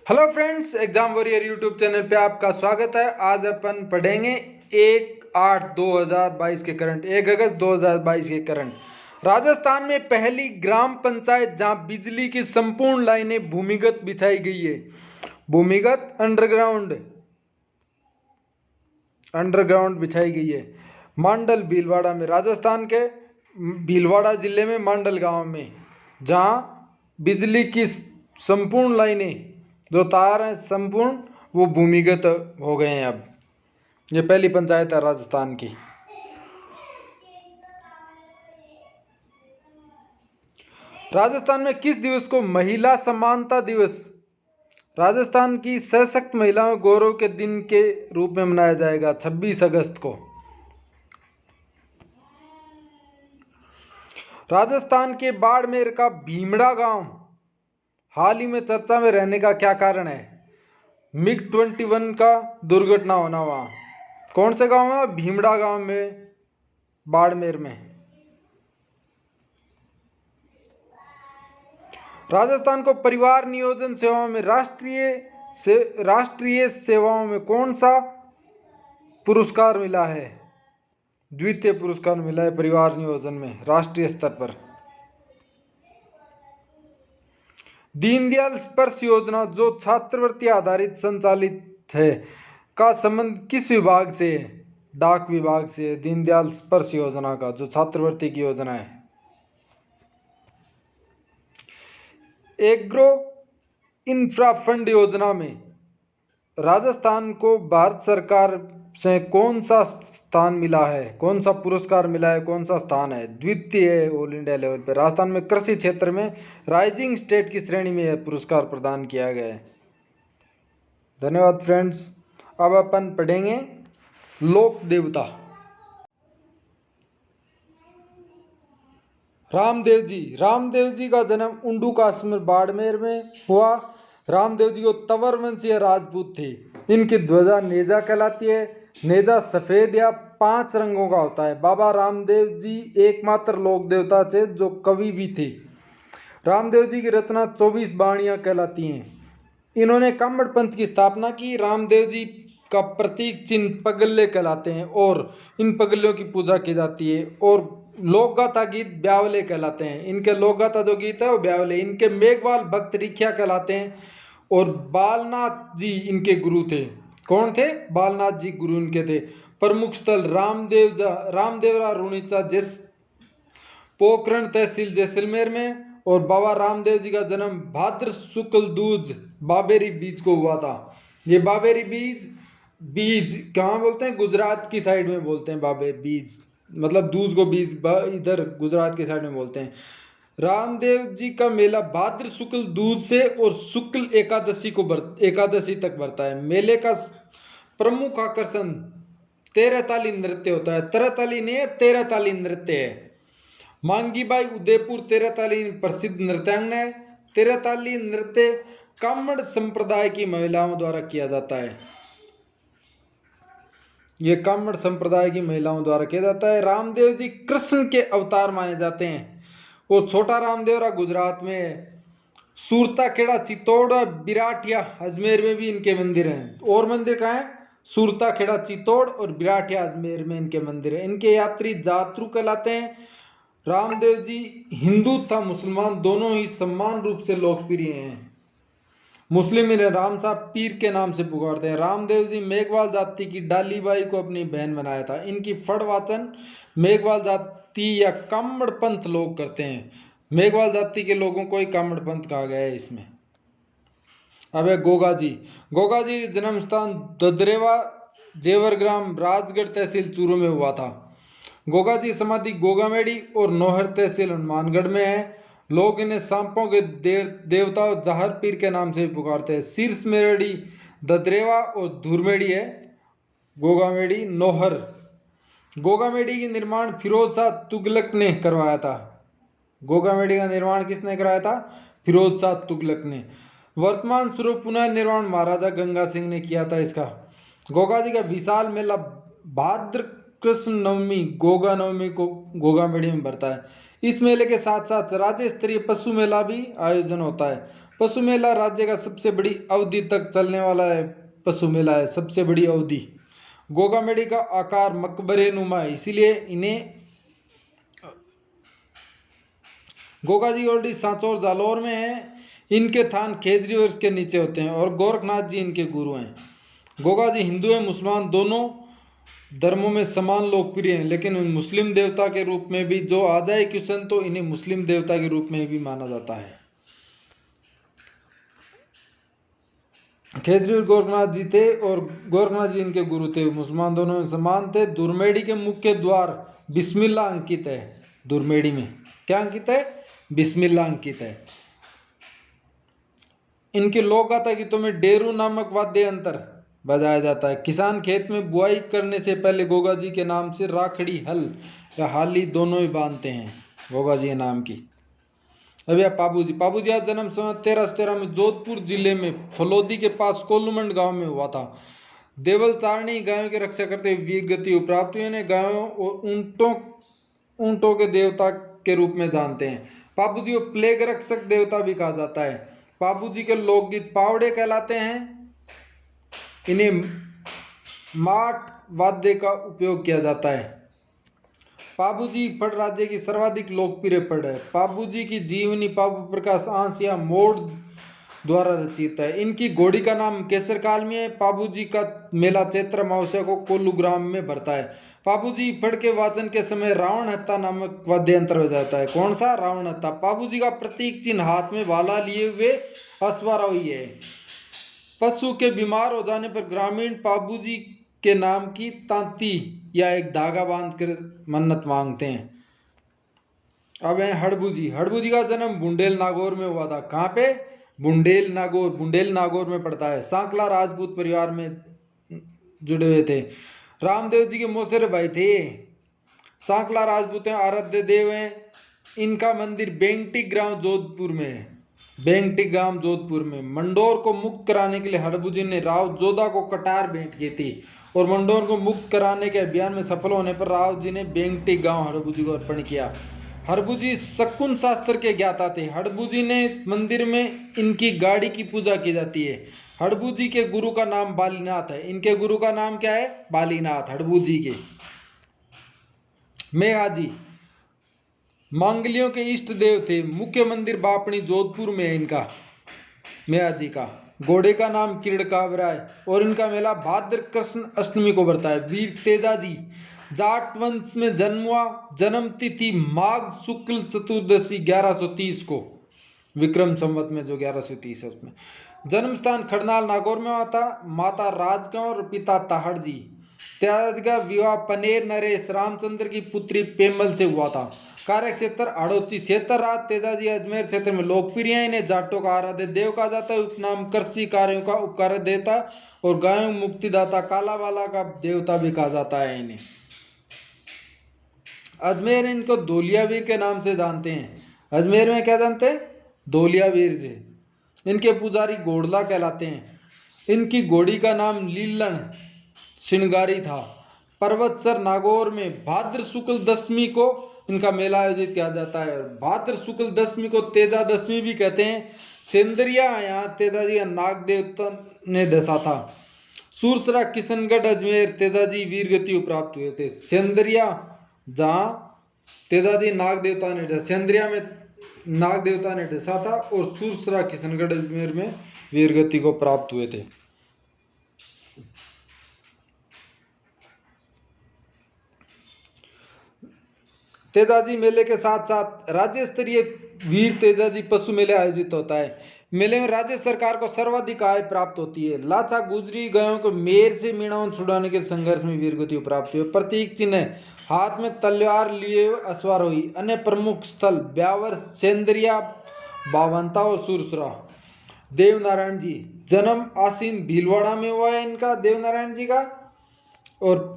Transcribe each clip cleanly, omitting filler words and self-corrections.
Hello friends, exam warrior YouTube channel पे आपका स्वागत है। आज अपन पढ़ेंगे 1/8/2022 के करंट, 1 अगस्त 2022 के करंट। राजस्थान में पहली ग्राम पंचायत जहां बिजली की संपूर्ण लाइनें भूमिगत बिछाई गई है। भूमिगत अंडरग्राउंड बिछाई गई है। मांडल भीलवाड़ा में, राजस्थान के भीलवाड़ा जिले में मांडल गांव में, जहां बिजली की संपूर्ण लाइनें, जो तार हैं संपूर्ण, वो भूमिगत हो गए हैं। अब ये पहली पंचायत है राजस्थान की। राजस्थान में किस दिवस को महिला समानता दिवस, राजस्थान की सशक्त महिलाओं गौरव के दिन के रूप में मनाया जाएगा? 26 अगस्त को। राजस्थान के बाड़मेर का भीमड़ा गांव हाल ही में चर्चा में रहने का क्या कारण है? MiG-21 का दुर्घटना होना। वहां कौन से गांव में? भीमड़ा गांव में, बाड़मेर में। राजस्थान को परिवार नियोजन सेवाओं में राष्ट्रीय सेवाओं में कौन सा पुरस्कार मिला है? द्वितीय पुरस्कार मिला है परिवार नियोजन में राष्ट्रीय स्तर पर। दीनदयाल स्पर्श योजना जो छात्रवृत्ति आधारित संचालित है का संबंध किस विभाग से है? डाक विभाग से। दीनदयाल स्पर्श योजना का, जो छात्रवृत्ति की योजना है। एग्रो इंफ्रा फंड योजना में राजस्थान को भारत सरकार से कौन सा स्थान मिला है? कौन सा पुरस्कार मिला है? कौन सा स्थान है? द्वितीय है ऑल इंडिया लेवल पे। राजस्थान में कृषि क्षेत्र में राइजिंग स्टेट की श्रेणी में यह पुरस्कार प्रदान किया गया है। धन्यवाद फ्रेंड्स। अब अपन पढ़ेंगे लोक देवता। रामदेव जी का जन्म उंडू काश्मीर बाड़मेर में हुआ। रामदेव जी को तंवर वंशीय राजपूत थे। इनकी ध्वजा नेजा कहलाती है। नेजा सफेद या 5 रंगों का होता है। बाबा रामदेव जी एकमात्र लोक देवता थे जो कवि भी थे। रामदेव जी की रचना 24 बाणियां कहलाती हैं। इन्होंने कामड़ पंथ की स्थापना की। रामदेव जी का प्रतीक चिन्ह पगल्ले कहलाते हैं और इन पगल्लों की पूजा की जाती है। और लोक गाथा गीत ब्यावले कहलाते हैं। इनके लोक गाथा जो गीत है वो ब्यावले। इनके मेघवाल भक्त रिखिया कहलाते हैं। और बालनाथ जी इनके गुरु थे। कौन थे? बालनाथ जी गुरु इनके थे। प्रमुख स्थल रामदेवरा रूणीचा पोखरण तहसील जैसलमेर में। और बाबा रामदेव जी का जन्म भाद्र शुक्ल दूज बाबेरी बीज को हुआ था। ये बाबेरी बीज कहाँ बोलते हैं? गुजरात की साइड में बोलते हैं। बाबे बीज मतलब दूज को बीज, इधर गुजरात के साइड में बोलते हैं। रामदेव जी का मेला भाद्र शुक्ल दूज से और शुक्ल एकादशी तक बढ़ता है। मेले का प्रमुख आकर्षण 13 ताली नृत्य होता है। 13 ताली नहीं है, 13 ताली नृत्य है। मांगीबाई उदयपुर 13 ताली प्रसिद्ध नृत्यांगना है। 13 ताली नृत्य कामड़ संप्रदाय की महिलाओं द्वारा किया जाता है। यह कामड़ संप्रदाय की महिलाओं द्वारा किया जाता है। रामदेव जी कृष्ण के अवतार माने जाते हैं। वो छोटा रामदेवरा गुजरात में है। सूरता खेड़ा चित्तौड़ और बिराटिया अजमेर में भी इनके मंदिर हैं। और मंदिर कहाँ है? सूरता खेड़ा चित्तौड़ और बिराटिया अजमेर में इनके मंदिर हैं। इनके यात्री जातरू कहलाते हैं। रामदेव जी हिंदू तथा मुसलमान दोनों ही समान रूप से लोकप्रिय हैं। मुस्लिम इन्हें राम साहब पीर के नाम से पुकारते हैं। रामदेव जी मेघवाल जाति की डालीबाई को अपनी बहन बनाया था। इनकी फड़ वाचन मेघवाल जाति या कामड़ पंथ लोग करते हैं। मेघवाल जाति के लोगों को ही कामड़ पंथ कहा गया है इसमें। अब है गोगा जी जन्म स्थान ददरेवा जेवर ग्राम राजगढ़ तहसील चूरू में हुआ था। गोगा जी समाधि गोगामेड़ी और नौहर तहसील हनुमानगढ़ में है। लोग इन्हें सांपों के देवता जहर पीर के नाम से पुकारते हैं। शीर्ष मेड़ी ददरेवा और धूरमेड़ी है। गोगामेड़ी नौहर। गोगामेड़ी की निर्माण फिरोज शाह तुगलक ने करवाया था। गोगामेड़ी का निर्माण किसने कराया था? फिरोज शाह तुगलक ने। वर्तमान स्वरूप पुनः निर्माण महाराजा गंगा सिंह ने किया था इसका। गोगा जी का विशाल मेला भाद्र कृष्ण नवमी गोगा नवमी को गोगामेड़ी में बढ़ता है। इस मेले के साथ साथ राज्य स्तरीय पशु मेला भी आयोजन होता है। पशु मेला राज्य का सबसे बड़ी अवधि तक चलने वाला है पशु मेला है, सबसे बड़ी अवधि। गोगा मेढ़ी का आकार मकबरे नुमा है, इसीलिए इन्हें गोगा जी ऑलरेडी सांचौर जालौर में है। इनके थान खेजरी वर्ष के नीचे होते हैं और गोरखनाथ जी इनके गुरु हैं। गोगा जी हिंदू एवं मुसलमान दोनों धर्मों में समान लोकप्रिय हैं, लेकिन मुस्लिम देवता के रूप में भी जो आ जाए क्वेश्चन तो इन्हें मुस्लिम देवता के रूप में भी माना जाता है। खेजरी गोरखनाथ जी थे और गोरखनाथ जी इनके गुरु थे, मुसलमान दोनों में समान थे। दुर्मेड़ी के मुख्य द्वार बिस्मिल्लाह अंकित है। दुर्मेड़ी में क्या अंकित है? बिस्मिल्लाह अंकित है। इनके लोक गाथा गीतों में डेरू नामक वाद्य यंत्र बजाया जाता है। किसान खेत में बुआई करने से पहले गोगा जी के नाम से राखड़ी हल या हाली दोनों ही बांधते हैं, गोगा जी के नाम की। अभी पाबू जी का जन्म सन 1313 में जोधपुर जिले में फलोदी के पास कोलूमंड गांव में हुआ था। देवल चारणी गायों की रक्षा करते हुए वीर गति प्राप्त हुई। इन्हें गायों और ऊंटों के देवता के रूप में जानते हैं। पाबू जी को प्लेग रक्षक देवता भी कहा जाता है। पाबू जी के लोकगीत पावड़े कहलाते हैं। इन्हें माठ वाद्य का उपयोग किया जाता है। पाबू जी फड़ राज्य की सर्वाधिक लोकप्रिय फड़ है। पाबू जी की जीवनी पाबू प्रकाश आंस या मोड़ द्वारा रचित है। इनकी घोड़ी का नाम केसर काल में है। पाबू जी का मेला चैत्र अमावस्या को कोल्लू ग्राम में भरता है। पाबू जी फड़ के वाचन के समय रावण हत्ता नामक वाद्य यंत्र बजाता है। कौन सा? रावण हत्ता। पाबू जी का प्रतीक चिन्ह हाथ में भाला लिए हुए अश्वारोही है। पशु के बीमार हो जाने पर ग्रामीण पाबू जी के नाम की तांती या एक धागा बांध कर मन्नत मांगते हैं। अब है हड़बू जी। हड़बू जी का जन्म बुंडेल नागौर में हुआ था। कहाँ पे? बुंडेल नागौर में पड़ता है। सांकला राजपूत परिवार में जुड़े हुए थे। रामदेव जी के मौसेरे भाई थे। सांकला राजपूत हैं, आराध्य देव हैं। इनका मंदिर बेंगटी ग्राम जोधपुर में है। बेंगटी ग्राम जोधपुर में। मंडोर को मुक्त कराने के लिए हड़बू जी ने राव जोधा को कटार भेंट की थी और मंडोर को मुक्त कराने के अभियान में सफल होने पर राव जी ने बेंगटी गांव हड़बू जी को अर्पण किया। हड़बू जी शकुन शास्त्र के ज्ञाता थे। हड़बू जी ने मंदिर में इनकी गाड़ी की पूजा की जाती है। हड़बू जी के गुरु का नाम बालीनाथ है। इनके गुरु का नाम क्या है? बालीनाथ। हड़बू जी के। मेहा जी मांगलियों के इष्ट देव थे। मुख्य मंदिर बापणी जोधपुर में है इनका, मेहा जी का। घोड़े का नाम किरड़कावरा है और इनका मेला भाद्र कृष्ण अष्टमी को बढ़ता है। वीर तेजा जी जाट वंश में जन्म हुआ। जन्म तिथि माघ शुक्ल चतुर्दशी 1130 को, विक्रम संवत में जो 1130 है उसमें। जन्म स्थान खड़नाल नागौर में हुआ था। माता राजगांव और पिता ताहड़ जी। तेजा जी का विवाह पनेर नरेश रामचंद्र की पुत्री पेमल से हुआ था। कार्य क्षेत्र हड़ौती क्षेत्र। राज तेजा जी अजमेर क्षेत्र में लोकप्रिय है। इन्हें जाटों का आराध्य देव कहा जाता है। उपनाम कृषि कार्यों का उपकार देवता और गायों मुक्तिदाता कालावाला का देवता भी कहा जाता है इन्हें। अजमेर इनको धोलिया वीर के नाम से जानते हैं। अजमेर में क्या जानते हैं? धोलिया वीर जी। इनके पुजारी घोड़ला कहलाते हैं। इनकी घोड़ी का नाम लीलन श्रृंगारी था। पर्वतसर नागौर में भाद्र शुक्ल दशमी को इनका मेला आयोजित किया जाता है। भाद्र शुक्ल दशमी को तेजा दशमी भी कहते हैं। सेंदरिया यहाँ तेजा जी नाग देवता ने दसा था। सूरसरा किशनगढ़ अजमेर तेजा जी वीर गति प्राप्त हुए थे। सेंदरिया जहाँ तेजा जी नाग देवता ने सेंदरिया में नाग देवता ने डसा था और सूरसरा किशनगढ़ अजमेर में वीर गति को प्राप्त हुए थे। तेजाजी मेले के साथ साथ राज्य स्तरीय वीर तेजाजी पशु मेले आयोजित होता है। मेले में राज्य सरकार को सर्वाधिक आय प्राप्त होती है। लाचा गुजरी गायों को मेर से मीणावन छुड़ाने के संघर्ष में वीर गति प्राप्त हुई। प्रतीक चिन्ह हाथ में तलवार लिए अश्वारोही। अन्य प्रमुख स्थल ब्यावर सेंदरिया बावंता और सुरसरा। देवनारायण जी जन्म आसीन भीलवाड़ा में हुआ है इनका, देवनारायण जी का। और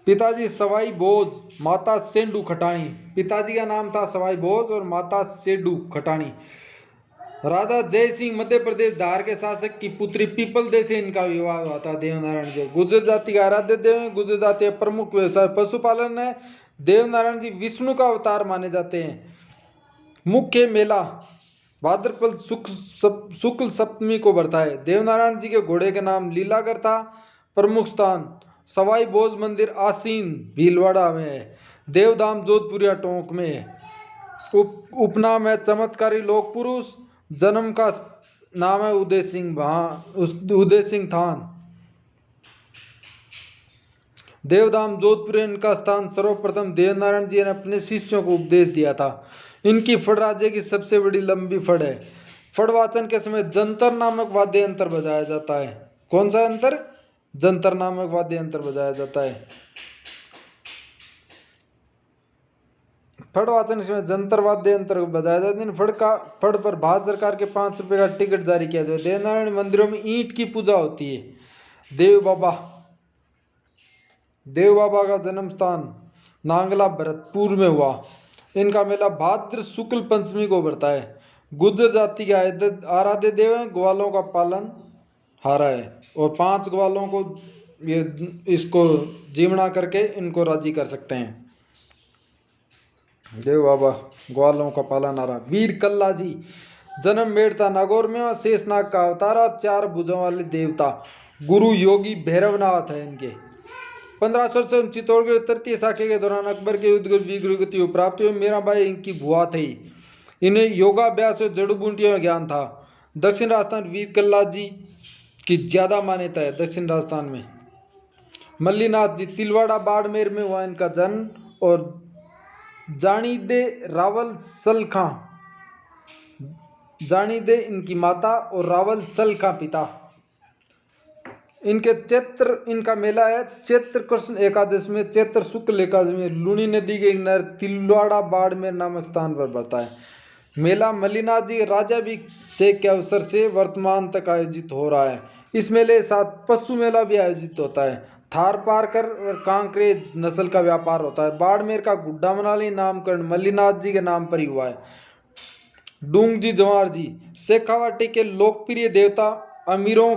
पिताजी सवाई बोझ माता सेंडू खटाणी। पिताजी का नाम था सवाई बोझ और माता सेडू खटाणी। राजा जय सिंह मध्य प्रदेश धार के शासक की पुत्री पीपल दे से इनका विवाह हुआ था। देवनारायण जी गुर्जर जाति का आराध्य देव है। गुर्जर जाति का प्रमुख व्यवसाय पशुपालन है। देवनारायण जी विष्णु का अवतार माने जाते हैं। मुख्य मेला भाद्रपद शुक्ल सप्तमी को बढ़ता है। देवनारायण जी के घोड़े का नाम लीलागर था। प्रमुख स्थान सवाई भोज मंदिर आसीन भीलवाड़ा में है। देवधाम जोधपुरिया टोंक में है। उपनाम है चमत्कारी लोक पुरुष। जन्म का नाम है उदय सिंह थान। देवधाम जोधपुर इनका स्थान सर्वप्रथम देवनारायण जी ने अपने शिष्यों को उपदेश दिया था। इनकी फड़ राज्य की सबसे बड़ी लंबी फड़ है। फड़ वाचन के समय जंतर नामक वाद्य यंत्र बजाया जाता है। कौन सा यंत्र? जंतर नामक वाद्य यंत्र बजाया जाता है। फड़ वाचन के समय जंतर वाद्य यंत्र बजाया जाता है। फड़ पर भारत सरकार के 5 रुपए का टिकट जारी किया जाता है। देवनारायण मंदिरों में ईंट की पूजा होती है। देव बाबा का जन्म स्थान नांगला भरतपुर में हुआ। इनका मेला भाद्र शुक्ल पंचमी को बढ़ता है। गुर्जर जाति के आराध्य देव हैं। ग्वालों का पालन हारा है और 5 ग्वालों को इसको जीवना करके इनको राजी कर सकते हैं। देव बाबा ग्वालों का पालन हारा। वीर कल्ला जी जन्म मेड़ता नागौर में और शेषनाग का अवतारा 4 भुजों वाले देवता गुरु योगी भैरवनाथ है इनके। 1500 से चित्तौड़गढ़ तृतीय शाखे के दौरान अकबर के युद्ध वीरगति प्राप्त हुए। मीराबाई इनकी बुआ थी। इन्हें योगाभ्यास और जड़ी बूटियों में ज्ञान था। दक्षिण राजस्थान वीर कल्ला जी की ज्यादा मान्यता है। दक्षिण राजस्थान में मल्लीनाथ जी तिलवाड़ा बाड़मेर में हुआ इनका जन्म। और जानी दे रावल सलखा जानी दे इनकी माता और रावल सलखा पिता। इनका मेला है चैत्र कृष्ण एकादश में। चैत्र शुक्ल एकादश में लूनी नदी के किनारे तिलवाड़ा बाड़मेर नामक स्थान पर बढ़ता है। मेला मल्लीनाथ जी राज्याभिषेक के अवसर से वर्तमान तक आयोजित हो रहा है। इस मेले के साथ पशु मेला भी आयोजित होता है। थार पारकर और कांकरेज नस्ल का व्यापार होता है। बाड़मेर का गुड्डा मनाली नामकरण मल्लीनाथ जी के नाम पर ही हुआ है। डूंग जी जवार जी शेखावाटी के लोकप्रिय देवता अमीरों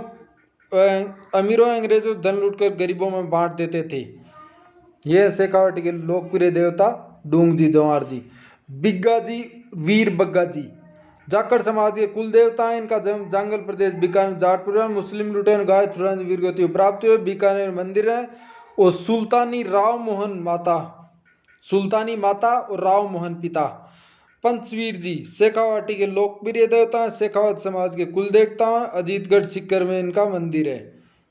अंग्रेजों धन लूटकर गरीबों में बांट देते थे। यह शेखावाटी के लोकप्रिय देवता डूंग जी जवार जी। बिग्गा जी वीर बग्गा जी जाखड़ समाज के कुल देवता हैं। इनका जन्म जांगल प्रदेश बीकानेर जाटपुर में मुस्लिम लुटेन गाय चुराने वीरगति प्राप्त हुए। बीकानेर मंदिर है और सुल्तानी माता और राव मोहन पिता। पंचवीर जी शेखावाटी के लोकप्रिय देवता हैं। शेखावत समाज के कुल देवता हैं। अजीतगढ़ सिक्कर में इनका मंदिर है।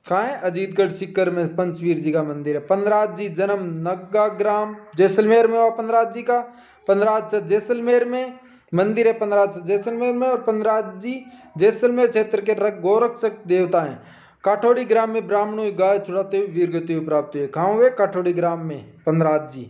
कहाँ है? अजीतगढ़ सिक्कर में पंचवीर जी का मंदिर है। पंदराज जी जन्म नग्गा ग्राम जैसलमेर में हुआ। पंदराज जी का पंदराज जैसलमेर में मंदिर है। पंदराज जैसलमेर में और पंदराज जी जैसलमेर क्षेत्र के गोरक्षक देवता हैं। काठौड़ी ग्राम में ब्राह्मणों की गाय छुड़ाते हुए वीरगति प्राप्त हुए। कहाँ हुए? काठौड़ी ग्राम में पंदराज जी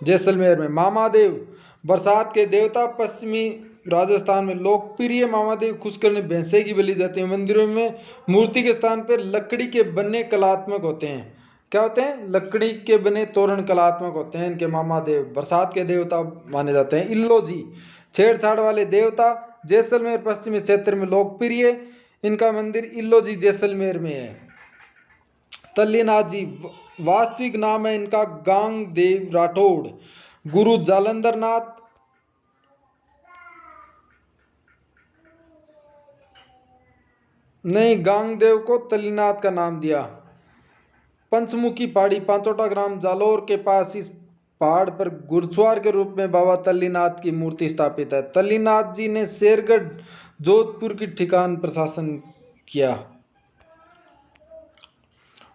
जैसलमेर में। मामादेव बरसात के देवता पश्चिमी राजस्थान में लोकप्रिय मामादेव खुश करने भैंसे की बलि जाती है। मंदिरों में मूर्ति के स्थान पर लकड़ी के बने कलात्मक होते हैं। क्या होते हैं? लकड़ी के बने तोरण कलात्मक होते हैं। इनके मामादेव बरसात के देवता माने जाते हैं। इल्लो जी छेड़छाड़ वाले देवता जैसलमेर पश्चिमी क्षेत्र में लोकप्रिय। इनका मंदिर इल्लो जी जैसलमेर में है। तल्लीनाथ जी वास्तविक नाम है इनका गांग देव राठौड़। गुरु जालंधर नाथ नहीं गांगदेव को तल्लीनाथ का नाम दिया। पंचमुखी पहाड़ी पांचोटा ग्राम जालोर के पास इस पहाड़ पर गुरछुआर के रूप में बाबा तल्लीनाथ की मूर्ति स्थापित है। तल्लीनाथ जी ने शेरगढ़ जोधपुर की ठिकान प्रशासन किया।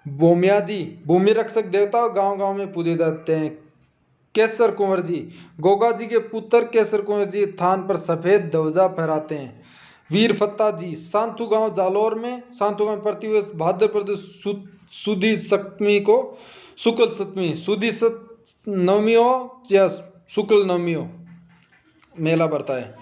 भूमिया जी भूमि रक्षक देवता गांव गांव में पूजे जाते हैं। केसर कुंवर जी गोगा जी के पुत्र केसर कुंवर जी थान पर सफेद ध्वजा फहराते हैं। वीर फत्ता जी सांतु गांव जालोर में प्रतिवर्ष भाद्रपद सुदी सप्तमी को शुक्ल सप्तमी सुदी नवमी हो या शुक्ल नवमी हो मेला बढ़ता है।